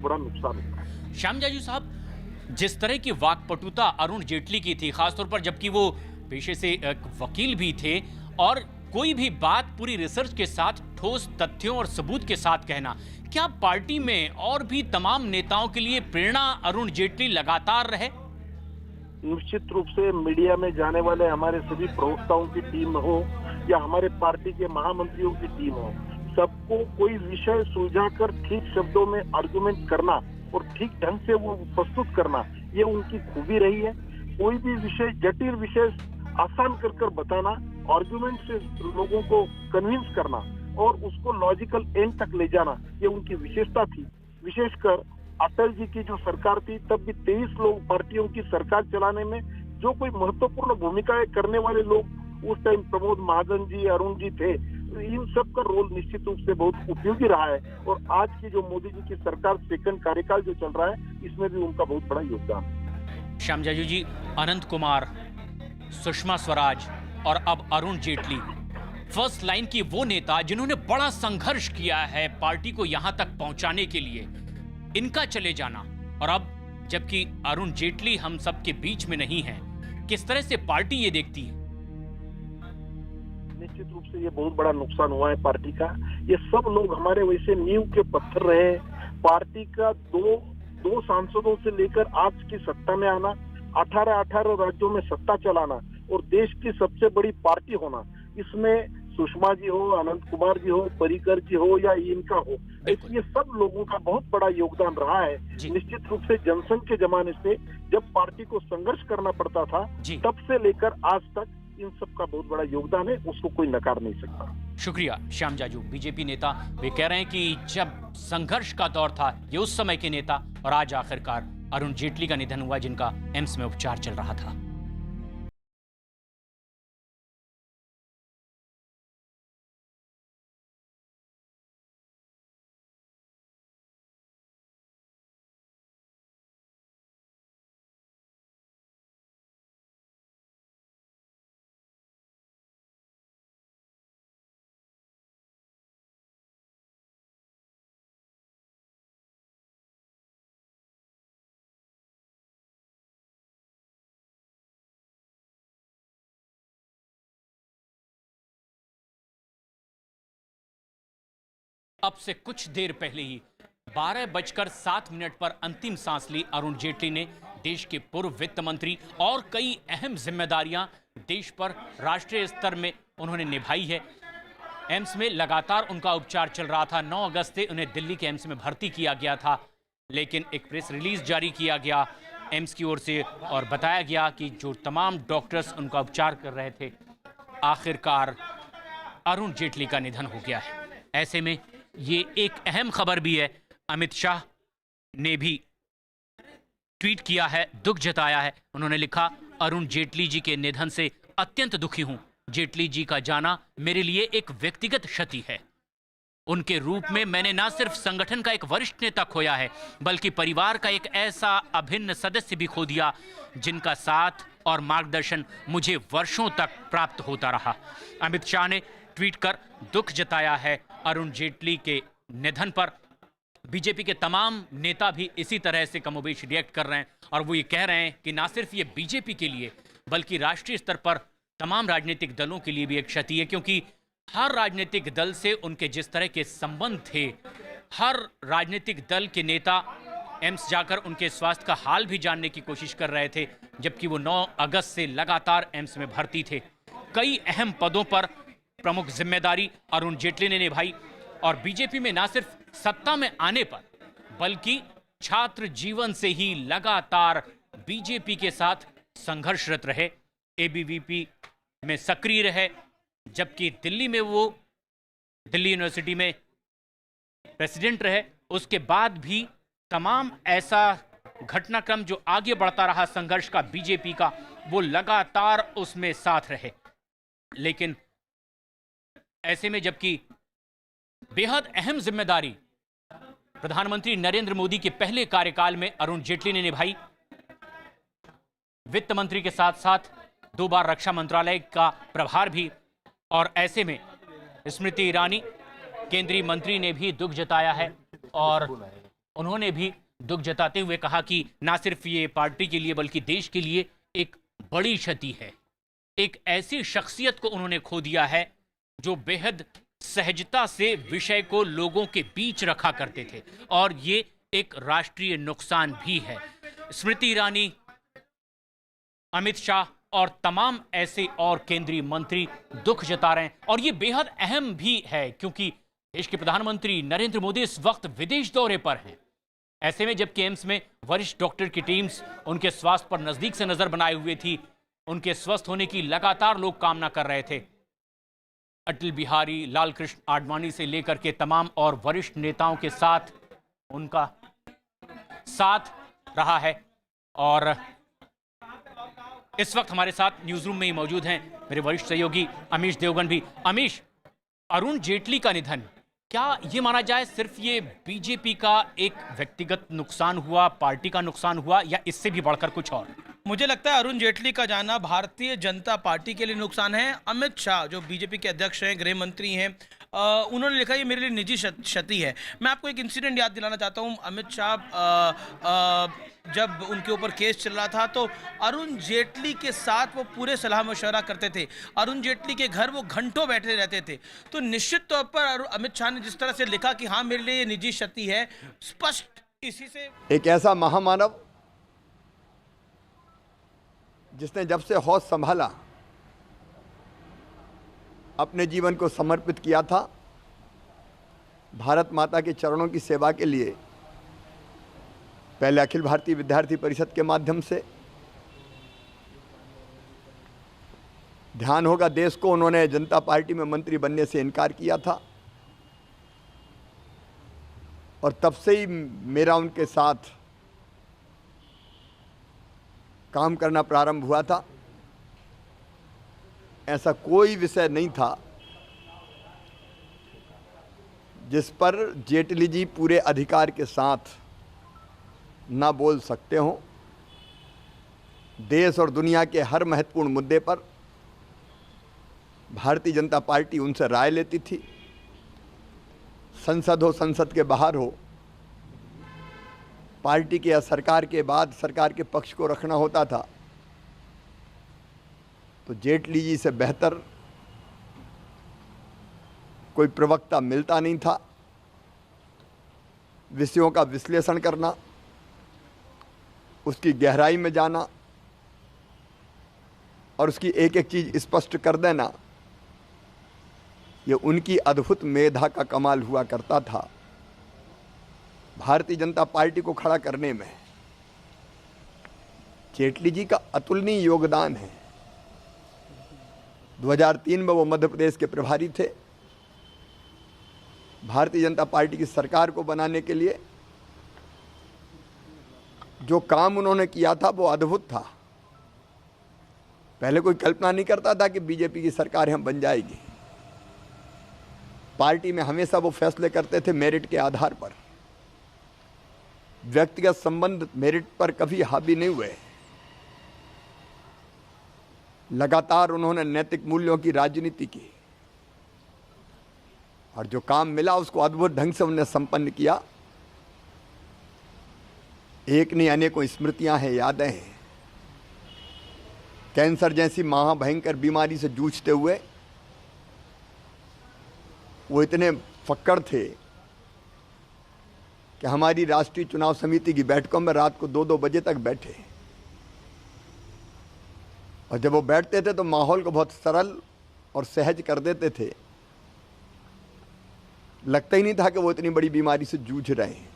बड़ा नुकसान होता है। श्याम जाजू साहब, जिस तरह की वाकपटुता अरुण जेटली की थी, खासतौर पर जबकि वो पेशे से एक वकील भी थे, और कोई भी बात पूरी रिसर्च के साथ, ठोस तथ्यों और सबूत के साथ कहना, क्या पार्टी में और भी तमाम नेताओं के लिए प्रेरणा अरुण जेटली लगातार रहे? निश्चित रूप से मीडिया में जाने वाले हमारे सभी प्रवक्ताओं की टीम हो या हमारे पार्टी के महामंत्रियों की टीम हो, सबको कोई विषय सुलझाकर ठीक शब्दों में आर्गुमेंट करना और ठीक ढंग से वो प्रस्तुत करना, ये उनकी खूबी रही है। कोई भी विषय, जटिल विषय आसान कर कर बताना, आर्गुमेंट से लोगों को कन्विंस करना और उसको लॉजिकल एंड तक ले जाना, ये उनकी विशेषता थी। विशेषकर अटल जी की जो सरकार थी, तब भी 23 लोग पार्टियों की सरकार चलाने में जो कोई महत्वपूर्ण भूमिकाएं करने वाले लोग उस टाइम प्रमोद महाजन जी, अरुण जी थे। तो इन सब का रोल निश्चित रूप से बहुत उपयोगी रहा है और आज की जो मोदी जी की सरकार सेकंड कार्यकाल जो चल रहा है, इसमें भी उनका बहुत बड़ा योगदान है। श्याम जाजू जी, अनंत कुमार, सुषमा स्वराज और अब अरुण जेटली, फर्स्ट लाइन की वो नेता जिन्होंने बड़ा संघर्ष किया है पार्टी को यहां तक पहुंचाने के लिए, इनका चले जाना, और अब जबकि अरुण जेटली हम सबके बीच में नहीं है, किस तरह से पार्टी ये देखती है? निश्चित रूप से ये बहुत बड़ा नुकसान हुआ है पार्टी का। ये सब लोग हमारे वैसे नींव के पत्थर रहे। पार्टी का दो सांसदों से लेकर आज की सत्ता में आना, 18 राज्यों में सत्ता चलाना और देश की सबसे बड़ी पार्टी होना, इसमें सुषमा जी हो, अनंत कुमार जी हो, पर्रिकर जी हो या इनका हो, ये सब लोगों का बहुत बड़ा योगदान रहा है। निश्चित रूप से जनसंघ के जमाने से जब पार्टी को संघर्ष करना पड़ता था, तब से लेकर आज तक इन सब का बहुत बड़ा योगदान है, उसको कोई नकार नहीं सकता। शुक्रिया श्याम जाजू। बीजेपी नेता वे कह रहे हैं कि जब संघर्ष का दौर था, ये उस समय के नेता, और आज आखिरकार अरुण जेटली का निधन हुआ जिनका एम्स में उपचार चल रहा था। अब से कुछ देर पहले ही 12:07 पर अंतिम सांस ली अरुण जेटली ने। देश के पूर्व वित्त मंत्री और कई अहम जिम्मेदारियां देश पर राष्ट्रीय स्तर में उन्होंने निभाई है। एम्स में लगातार उनका उपचार चल रहा था। 9 अगस्त से उन्हें दिल्ली के एम्स में भर्ती किया गया था, लेकिन एक प्रेस रिलीज जारी किया गया एम्स की ओर से और बताया गया कि जो तमाम डॉक्टर्स उनका उपचार कर रहे थे, आखिरकार अरुण जेटली का निधन हो गया है। ऐसे में ये एक अहम खबर भी है। अमित शाह ने भी ट्वीट किया है, दुख जताया है। उन्होंने लिखा, अरुण जेटली जी के निधन से अत्यंत दुखी हूं। जेटली जी का जाना मेरे लिए एक व्यक्तिगत क्षति है। उनके रूप में मैंने न सिर्फ संगठन का एक वरिष्ठ नेता खोया है, बल्कि परिवार का एक ऐसा अभिन्न सदस्य भी खो दिया जिनका साथ और मार्गदर्शन मुझे वर्षों तक प्राप्त होता रहा। अमित शाह ने ट्वीट कर दुख जताया है अरुण जेटली के निधन पर। बीजेपी के तमाम नेता भी इसी तरह से कमोबेश रिएक्ट कर रहे हैं और वो ये कह रहे हैं कि ना सिर्फ ये बीजेपी के लिए बल्कि राष्ट्रीय स्तर पर तमाम राजनीतिक दलों के लिए भी एक क्षति है, क्योंकि हर राजनीतिक दल से उनके जिस तरह के संबंध थे, हर राजनीतिक दल के नेता एम्स जाकर उनके स्वास्थ्य का हाल भी जानने की कोशिश कर रहे थे, जबकि वो 9 अगस्त से लगातार एम्स में भर्ती थे। कई अहम पदों पर प्रमुख जिम्मेदारी अरुण जेटली ने निभाई और बीजेपी में ना सिर्फ सत्ता में आने पर बल्कि छात्र जीवन से ही लगातार बीजेपी के साथ संघर्षरत रहे। एबीवीपी में सक्रिय रहे, जबकि दिल्ली में वो दिल्ली यूनिवर्सिटी में प्रेसिडेंट रहे। उसके बाद भी तमाम ऐसा घटनाक्रम जो आगे बढ़ता रहा संघर्ष का बीजेपी का, वो लगातार उसमें साथ रहे। लेकिन ऐसे में जबकि बेहद अहम जिम्मेदारी प्रधानमंत्री नरेंद्र मोदी के पहले कार्यकाल में अरुण जेटली ने निभाई, वित्त मंत्री के साथ साथ 2 बार रक्षा मंत्रालय का प्रभार भी, और ऐसे में स्मृति ईरानी केंद्रीय मंत्री ने भी दुख जताया है और उन्होंने भी दुख जताते हुए कहा कि ना सिर्फ ये पार्टी के लिए बल्कि देश के लिए एक बड़ी क्षति है। एक ऐसी शख्सियत को उन्होंने खो दिया है जो बेहद सहजता से विषय को लोगों के बीच रखा करते थे, और ये एक राष्ट्रीय नुकसान भी है। स्मृति ईरानी, अमित शाह और तमाम ऐसे और केंद्रीय मंत्री दुख जता रहे हैं, और ये बेहद अहम भी है क्योंकि देश के प्रधानमंत्री नरेंद्र मोदी इस वक्त विदेश दौरे पर हैं। ऐसे में जबकि एम्स में वरिष्ठ डॉक्टर की टीम्स उनके स्वास्थ्य पर नजदीक से नजर बनाए हुए थी, उनके स्वस्थ होने की लगातार लोग कामना कर रहे थे। अटल बिहारी, लाल कृष्ण आडवाणी से लेकर के तमाम और वरिष्ठ नेताओं के साथ उनका साथ रहा है, और इस वक्त हमारे साथ न्यूज रूम में ही मौजूद हैं मेरे वरिष्ठ सहयोगी अमीश देवगन भी। अमीश, अरुण जेटली का निधन, क्या ये माना जाए सिर्फ ये बीजेपी का एक व्यक्तिगत नुकसान हुआ, पार्टी का नुकसान हुआ, या इससे भी बढ़कर कुछ और? मुझे लगता है अरुण जेटली का जाना भारतीय जनता पार्टी के लिए नुकसान है। अमित शाह जो बीजेपी के अध्यक्ष हैं, गृह मंत्री हैं, उन्होंने लिखा ये मेरे लिए निजी क्षति है। मैं आपको एक इंसिडेंट याद दिलाना चाहता हूँ। अमित शाह जब उनके ऊपर केस चल रहा था तो अरुण जेटली के साथ वो पूरे सलाह मशवरा करते थे। अरुण जेटली के घर वो घंटों बैठे रहते थे। तो निश्चित तौर पर अमित शाह ने जिस तरह से लिखा कि हाँ मेरे लिए ये निजी क्षति है, स्पष्ट इसी से एक ऐसा महामानव जिसने जब से होश संभाला अपने जीवन को समर्पित किया था भारत माता के चरणों की सेवा के लिए। पहले अखिल भारतीय विद्यार्थी परिषद के माध्यम से, ध्यान होगा देश को, उन्होंने जनता पार्टी में मंत्री बनने से इनकार किया था, और तब से ही मेरा उनके साथ काम करना प्रारंभ हुआ था। ऐसा कोई विषय नहीं था जिस पर जेटली जी पूरे अधिकार के साथ ना बोल सकते हो। देश और दुनिया के हर महत्वपूर्ण मुद्दे पर भारतीय जनता पार्टी उनसे राय लेती थी। संसद हो, संसद के बाहर हो, पार्टी के या सरकार के बाद सरकार के पक्ष को रखना होता था तो जेटली जी से बेहतर कोई प्रवक्ता मिलता नहीं था। विषयों का विश्लेषण करना, उसकी गहराई में जाना और उसकी एक एक चीज स्पष्ट कर देना, ये उनकी अद्भुत मेधा का कमाल हुआ करता था। भारतीय जनता पार्टी को खड़ा करने में जेटली जी का अतुलनीय योगदान है। 2003 में वो मध्य प्रदेश के प्रभारी थे। भारतीय जनता पार्टी की सरकार को बनाने के लिए जो काम उन्होंने किया था वो अद्भुत था। पहले कोई कल्पना नहीं करता था कि बीजेपी की सरकार यहाँ बन जाएगी। पार्टी में हमेशा वो फैसले करते थे मेरिट के आधार पर। व्यक्तिगत संबंध मेरिट पर कभी हावी नहीं हुए। लगातार उन्होंने नैतिक मूल्यों की राजनीति की और जो काम मिला उसको अद्भुत ढंग से उन्होंने संपन्न किया। एक नहीं अनेकों स्मृतियां हैं, यादें हैं। कैंसर जैसी महाभयंकर बीमारी से जूझते हुए वो इतने फक्कड़ थे कि हमारी राष्ट्रीय चुनाव समिति की बैठकों में रात को 2-2 बजे तक बैठे, और जब वो बैठते थे तो माहौल को बहुत सरल और सहज कर देते थे। लगता ही नहीं था कि वो इतनी बड़ी बीमारी से जूझ रहे हैं।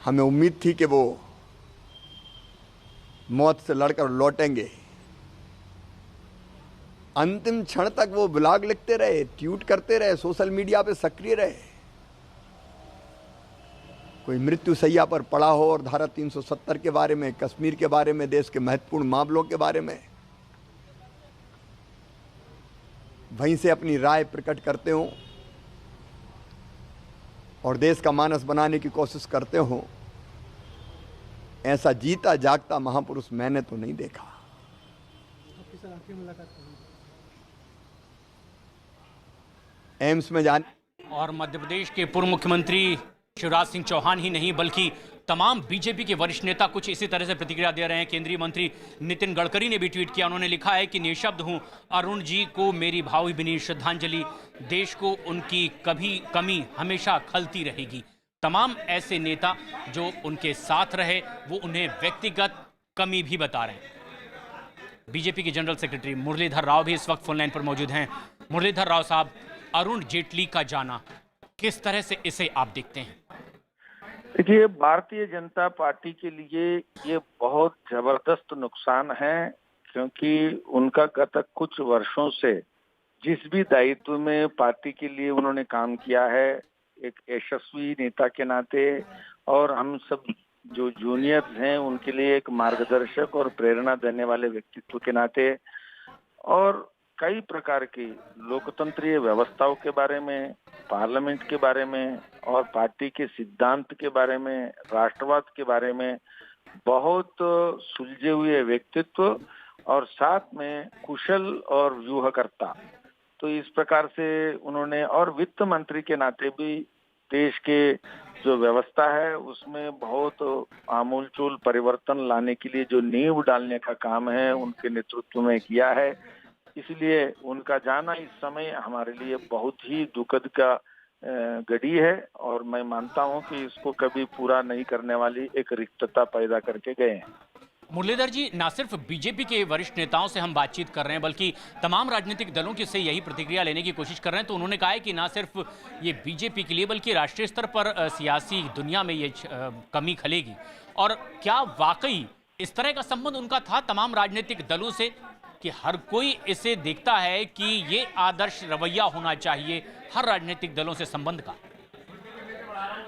हमें उम्मीद थी कि वो मौत से लड़कर लौटेंगे। अंतिम क्षण तक वो ब्लॉग लिखते रहे, ट्वीट करते रहे, सोशल मीडिया पे सक्रिय रहे। कोई मृत्यु सैया पर पड़ा हो और धारा 370 के बारे में, कश्मीर के बारे में, देश के महत्वपूर्ण मामलों के बारे में वहीं से अपनी राय प्रकट करते हो और देश का मानस बनाने की कोशिश करते हो, ऐसा जीता जागता महापुरुष मैंने तो नहीं देखा। एम्स में जाने और मध्य प्रदेश के पूर्व मुख्यमंत्री शिवराज सिंह चौहान ही नहीं बल्कि तमाम बीजेपी के वरिष्ठ नेता कुछ इसी तरह से प्रतिक्रिया दे रहे हैं। केंद्रीय मंत्री नितिन गडकरी ने भी ट्वीट किया। उन्होंने लिखा है कि निःशब्द हूं, अरुण जी को मेरी भावभीनी श्रद्धांजलि। देश को उनकी कभी कमी हमेशा खलती रहेगी। तमाम ऐसे नेता जो उनके साथ रहे वो उन्हें व्यक्तिगत कमी भी बता रहे हैं। बीजेपी के जनरल सेक्रेटरी मुरलीधर राव भी इस वक्त फोन लाइन पर मौजूद हैं। मुरलीधर राव साहब, अरुण जेटली का जाना किस तरह से इसे आप देखते हैं? देखिए, भारतीय जनता पार्टी के लिए ये बहुत जबरदस्त नुकसान है, क्योंकि उनका गत कुछ वर्षों से जिस भी दायित्व में पार्टी के लिए उन्होंने काम किया है, एक यशस्वी नेता के नाते और हम सब जो जूनियर्स हैं उनके लिए एक मार्गदर्शक और प्रेरणा देने वाले व्यक्तित्व के नाते, और कई प्रकार की लोकतंत्रीय व्यवस्थाओं के बारे में, पार्लियामेंट के बारे में और पार्टी के सिद्धांत के बारे में, राष्ट्रवाद के बारे में बहुत सुलझे हुए व्यक्तित्व और साथ में कुशल और व्यूहकर्ता। तो इस प्रकार से उन्होंने, और वित्त मंत्री के नाते भी देश के जो व्यवस्था है उसमें बहुत आमूलचूल परिवर्तन लाने के लिए जो नींव डालने का काम है उनके नेतृत्व में किया है। इसलिए उनका जाना इस समय हमारे लिए बहुत ही दुखद का घड़ी है, और मैं मानता हूं कि इसको कभी पूरा नहीं करने वाली एक रिक्तता पैदा करके गए हैं। मुरलीधर जी, ना सिर्फ बीजेपी के वरिष्ठ नेताओं से हम बातचीत कर रहे हैं बल्कि तमाम राजनीतिक दलों की से यही प्रतिक्रिया लेने की कोशिश कर रहे हैं। तो उन्होंने कहा है कि ना सिर्फ ये बीजेपी के लिए बल्कि राष्ट्रीय स्तर पर सियासी दुनिया में ये कमी खलेगी। और क्या वाकई इस तरह का संबंध उनका था तमाम राजनीतिक दलों से कि हर कोई इसे देखता है कि ये आदर्श रवैया होना चाहिए हर राजनीतिक दलों से संबंध का?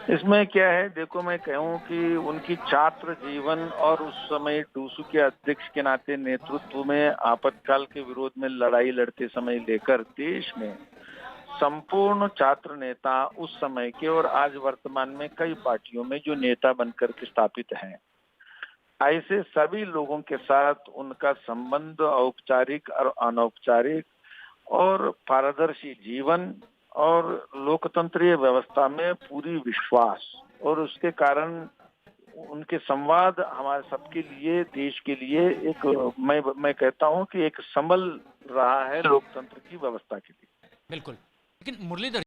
इसमें क्या है, देखो, मैं कहूँ कि उनकी छात्र जीवन और उस समय डूसू के अध्यक्ष के नाते नेतृत्व में आपातकाल के विरोध में लड़ाई लड़ते समय लेकर देश में संपूर्ण छात्र नेता उस समय के और आज वर्तमान में कई पार्टियों में जो नेता बनकर के स्थापित हैं, ऐसे सभी लोगों के साथ उनका संबंध औपचारिक और अनौपचारिक और पारदर्शी जीवन और लोकतंत्रीय व्यवस्था में पूरी विश्वास, और उसके कारण उनके संवाद हमारे सबके लिए, देश के लिए एक, मैं कहता हूं कि एक संबल रहा है लोकतंत्र की व्यवस्था के लिए। बिल्कुल, लेकिन मुरलीधर